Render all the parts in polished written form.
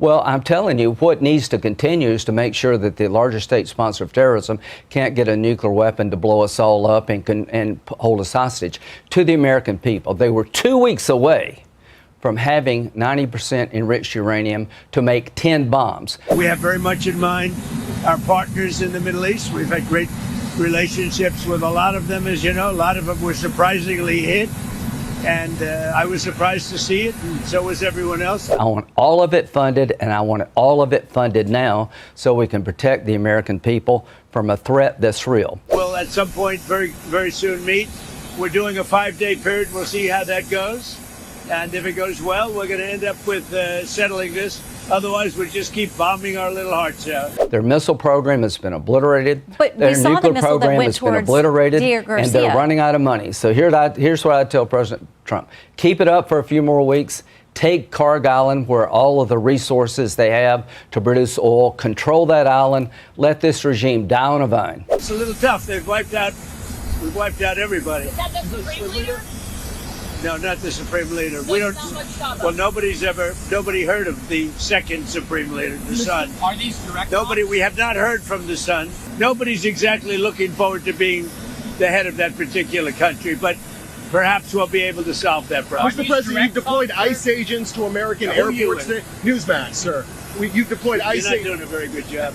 Well, I'm telling you, what needs to continue is to make sure that the largest state sponsor of terrorism can't get a nuclear weapon to blow us all up and hold us hostage. To the American people, they were 2 weeks away from having 90% enriched uranium to make 10 bombs. We have very much in mind our partners in the Middle East. We've had great relationships with a lot of them, as you know. A lot of them were surprisingly hit. And I was surprised to see it, and so was everyone else. I want all of it funded, and I want all of it funded now so we can protect the American people from a threat that's real. We'll at some point very soon meet. We're doing a 5-day period. We'll see how that goes. And if it goes well, we're going to end up with settling this. Otherwise, we'll just keep bombing our little hearts out. Their missile program has been obliterated. But their we saw nuclear the missile program that went has been towards obliterated, Garcia. and they're running out of money. So here's what I tell President Trump. Keep it up for a few more weeks. Take Carg Island, where all of the resources they have to produce oil. Control that island. Let this regime die on a vine. It's a little tough. We've wiped out everybody. Is that the Supreme Leader? No, not the Supreme Leader. We don't. Well, nobody heard of the second Supreme Leader, the Son. Are these direct? We have not heard from the Son. Nobody's exactly looking forward to being the head of that particular country, but perhaps we'll be able to solve that problem. Mr. President, you've deployed ICE agents to American airports today. Newsmax, sir. You've deployed ICE agents. You're not doing a very good job.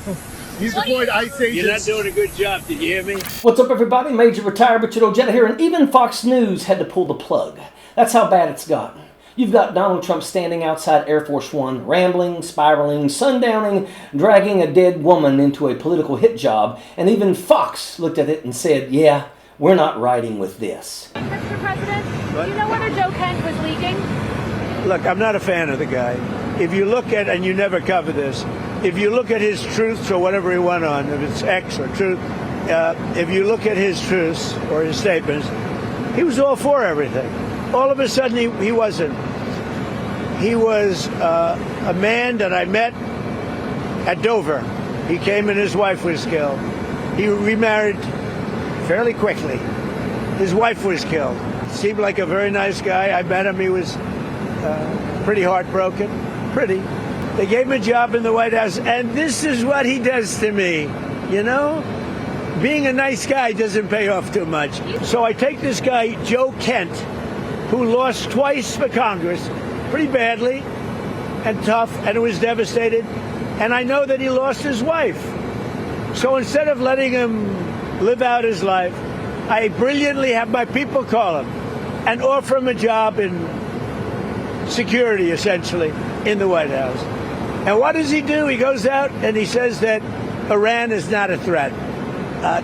You've deployed ICE agents. You're not doing a good job. Did you hear me? What's up, everybody? Major retired Richard Ojeda here, and even Fox News had to pull the plug. That's how bad it's gotten. You've got Donald Trump standing outside Air Force One, rambling, spiraling, sundowning, dragging a dead woman into a political hit job, and even Fox looked at it and said, yeah, we're not riding with this. Mr. President, do you know whether Joe Kent was leaking? Look, I'm not a fan of the guy. If you look at, and you never cover this, if you look at his truths or whatever he went on, if it's X or truth, if you look at his truths or his statements, he was all for everything. All of a sudden, he wasn't. He was a man that I met at Dover. He came and his wife was killed. He remarried fairly quickly. His wife was killed. Seemed like a very nice guy. I met him. He was pretty heartbroken. Pretty. They gave him a job in the White House, and this is what he does to me. You know? Being a nice guy doesn't pay off too much. So I take this guy, Joe Kent, who lost twice for Congress, pretty badly and tough, and was devastated. And I know that he lost his wife. So instead of letting him live out his life, I brilliantly have my people call him and offer him a job in security, essentially, in the White House. And what does he do? He goes out and he says that Iran is not a threat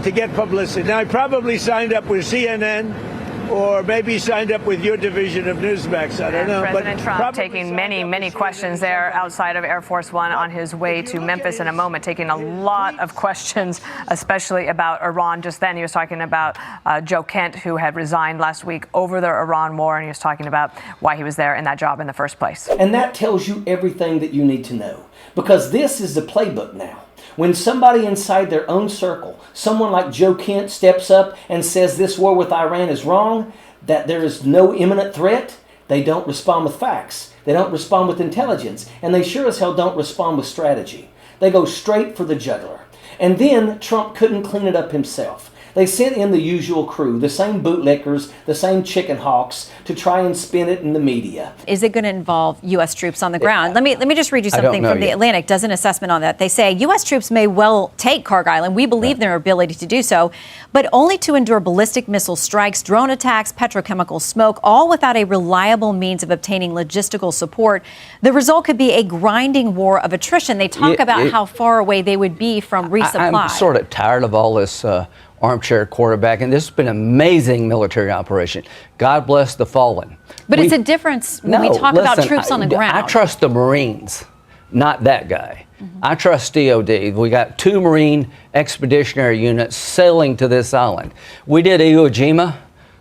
to get publicity. Now, he probably signed up with CNN, or maybe signed up with your division of Newsmax. I don't know. President Trump taking many questions there outside of Air Force One on his way to Memphis in a moment, taking a lot of questions, especially about Iran. Just then he was talking about Joe Kent, who had resigned last week over the Iran war, and he was talking about why he was there in that job in the first place. And that tells you everything that you need to know, because this is the playbook now. When somebody inside their own circle, someone like Joe Kent, steps up and says this war with Iran is wrong, that there is no imminent threat, they don't respond with facts. They don't respond with intelligence. And they sure as hell don't respond with strategy. They go straight for the jugular. And then Trump couldn't clean it up himself. They sent in the usual crew, the same bootlickers, the same chicken hawks, to try and spin it in the media. Is it going to involve U.S. troops on the ground? Let me just read you something from The Atlantic. Does an assessment on that. They say U.S. troops may well take Carg Island. We believe their ability to do so, but only to endure ballistic missile strikes, drone attacks, petrochemical smoke, all without a reliable means of obtaining logistical support. The result could be a grinding war of attrition. They talk about how far away they would be from resupply. I'm sort of tired of all this armchair quarterback, and this has been an amazing military operation. God bless the fallen. But it's a difference when we talk about troops on the ground. I trust the Marines, not that guy. I trust DOD. We got 2 Marine expeditionary units sailing to this island. We did Iwo Jima.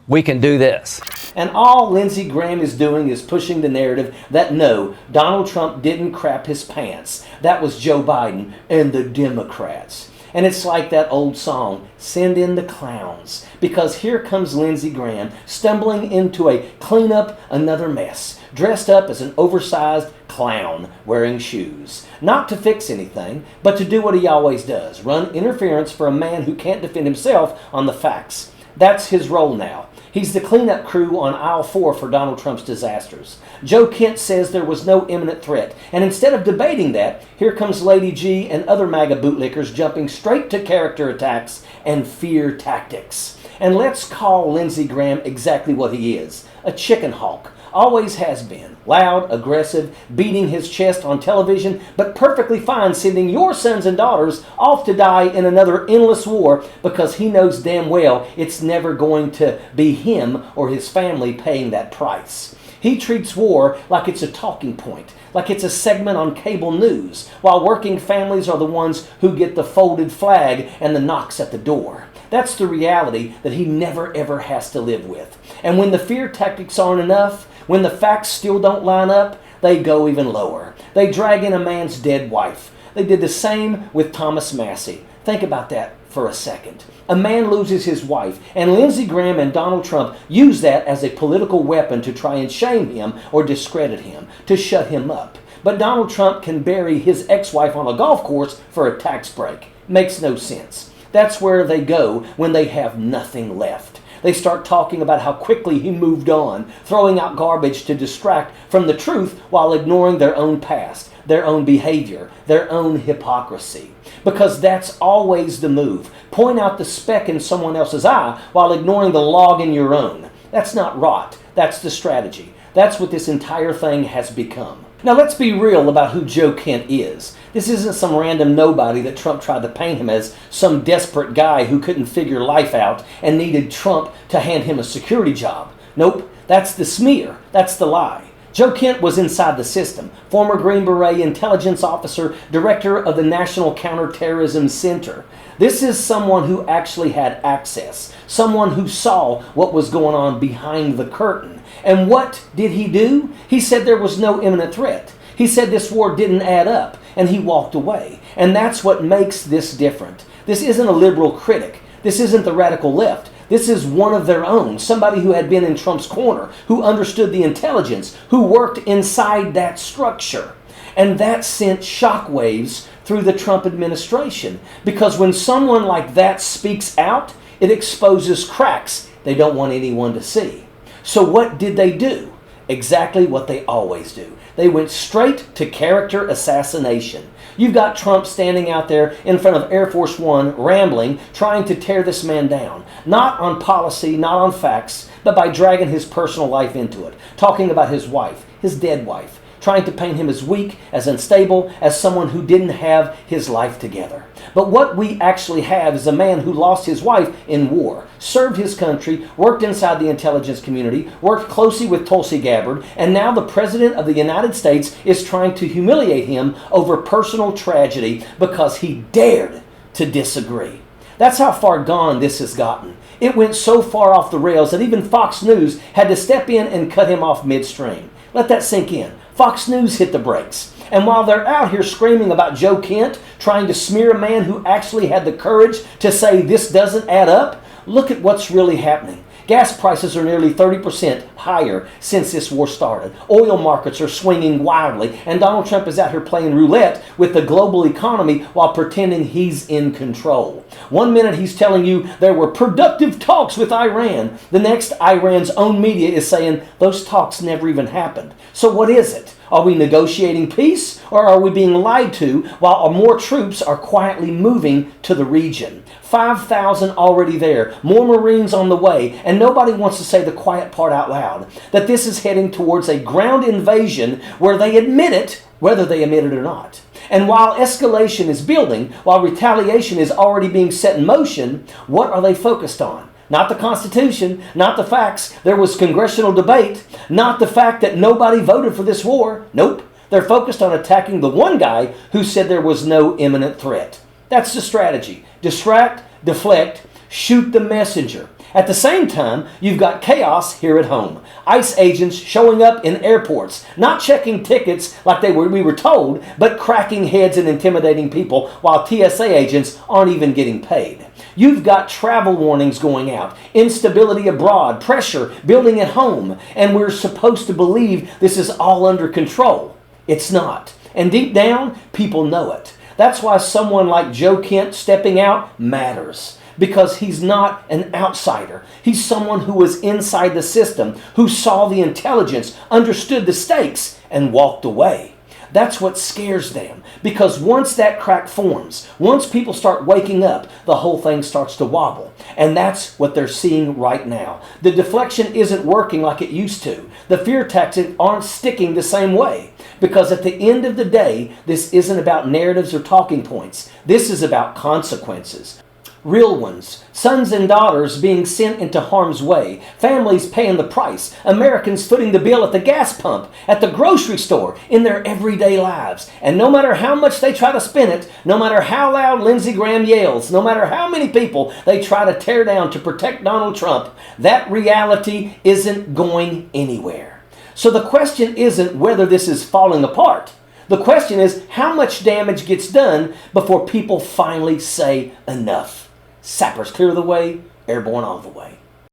We can do this. And all Lindsey Graham is doing is pushing the narrative that no, Donald Trump didn't crap his pants. That was Joe Biden and the Democrats. And it's like that old song, Send in the Clowns, because here comes Lindsey Graham stumbling into a clean up another mess, dressed up as an oversized clown wearing shoes. Not to fix anything, but to do what he always does, run interference for a man who can't defend himself on the facts. That's his role now. He's the cleanup crew on aisle 4 for Donald Trump's disasters. Joe Kent says there was no imminent threat. And instead of debating that, here comes Lady G and other MAGA bootlickers jumping straight to character attacks and fear tactics. And let's call Lindsey Graham exactly what he is, a chicken hawk. Always has been. Loud, aggressive, beating his chest on television, but perfectly fine sending your sons and daughters off to die in another endless war because he knows damn well it's never going to be him or his family paying that price. He treats war like it's a talking point, like it's a segment on cable news, while working families are the ones who get the folded flag and the knocks at the door. That's the reality that he never ever has to live with. And when the fear tactics aren't enough, when the facts still don't line up, they go even lower. They drag in a man's dead wife. They did the same with Thomas Massey. Think about that for a second. A man loses his wife, and Lindsey Graham and Donald Trump use that as a political weapon to try and shame him or discredit him, to shut him up. But Donald Trump can bury his ex-wife on a golf course for a tax break. Makes no sense. That's where they go when they have nothing left. They start talking about how quickly he moved on, throwing out garbage to distract from the truth while ignoring their own past, their own behavior, their own hypocrisy. Because that's always the move. Point out the speck in someone else's eye while ignoring the log in your own. That's not rot. That's the strategy. That's what this entire thing has become. Now let's be real about who Joe Kent is. This isn't some random nobody that Trump tried to paint him as some desperate guy who couldn't figure life out and needed Trump to hand him a security job. Nope, that's the smear. That's the lie. Joe Kent was inside the system, former Green Beret intelligence officer, director of the National Counterterrorism Center. This is someone who actually had access, someone who saw what was going on behind the curtain. And what did he do? He said there was no imminent threat. He said this war didn't add up, and he walked away. And that's what makes this different. This isn't a liberal critic. This isn't the radical left. This is one of their own, somebody who had been in Trump's corner, who understood the intelligence, who worked inside that structure. And that sent shockwaves through the Trump administration. Because when someone like that speaks out, it exposes cracks they don't want anyone to see. So what did they do? Exactly what they always do. They went straight to character assassination. You've got Trump standing out there in front of Air Force One, rambling, trying to tear this man down. Not on policy, not on facts, but by dragging his personal life into it. Talking about his wife, his dead wife. Trying to paint him as weak, as unstable, as someone who didn't have his life together. But what we actually have is a man who lost his wife in war, served his country, worked inside the intelligence community, worked closely with Tulsi Gabbard, and now the President of the United States is trying to humiliate him over personal tragedy because he dared to disagree. That's how far gone this has gotten. It went so far off the rails that even Fox News had to step in and cut him off midstream. Let that sink in. Fox News hit the brakes. And while they're out here screaming about Joe Kent, trying to smear a man who actually had the courage to say this doesn't add up, look at what's really happening. Gas prices are nearly 30% higher since this war started. Oil markets are swinging wildly, and Donald Trump is out here playing roulette with the global economy while pretending he's in control. One minute he's telling you there were productive talks with Iran. The next, Iran's own media is saying those talks never even happened. So what is it? Are we negotiating peace, or are we being lied to while more troops are quietly moving to the region? 5,000 already there, more Marines on the way, and nobody wants to say the quiet part out loud, that this is heading towards a ground invasion where they admit it, whether they admit it or not. And while escalation is building, while retaliation is already being set in motion, what are they focused on? Not the Constitution, not the facts. There was congressional debate, not the fact that nobody voted for this war. Nope. They're focused on attacking the one guy who said there was no imminent threat. That's the strategy. Distract, deflect, shoot the messenger. At the same time, you've got chaos here at home. ICE agents showing up in airports, not checking tickets like we were told, but cracking heads and intimidating people while TSA agents aren't even getting paid. You've got travel warnings going out, instability abroad, pressure building at home, and we're supposed to believe this is all under control. It's not. And deep down, people know it. That's why someone like Joe Kent stepping out matters. Because he's not an outsider. He's someone who was inside the system, who saw the intelligence, understood the stakes, and walked away. That's what scares them. Because once that crack forms, once people start waking up, the whole thing starts to wobble. And that's what they're seeing right now. The deflection isn't working like it used to. The fear tactics aren't sticking the same way. Because at the end of the day, this isn't about narratives or talking points. This is about consequences. Real ones, sons and daughters being sent into harm's way, families paying the price, Americans footing the bill at the gas pump, at the grocery store, in their everyday lives. And no matter how much they try to spin it, no matter how loud Lindsey Graham yells, no matter how many people they try to tear down to protect Donald Trump, that reality isn't going anywhere. So the question isn't whether this is falling apart. The question is how much damage gets done before people finally say enough. Sappers clear the way, airborne all the way.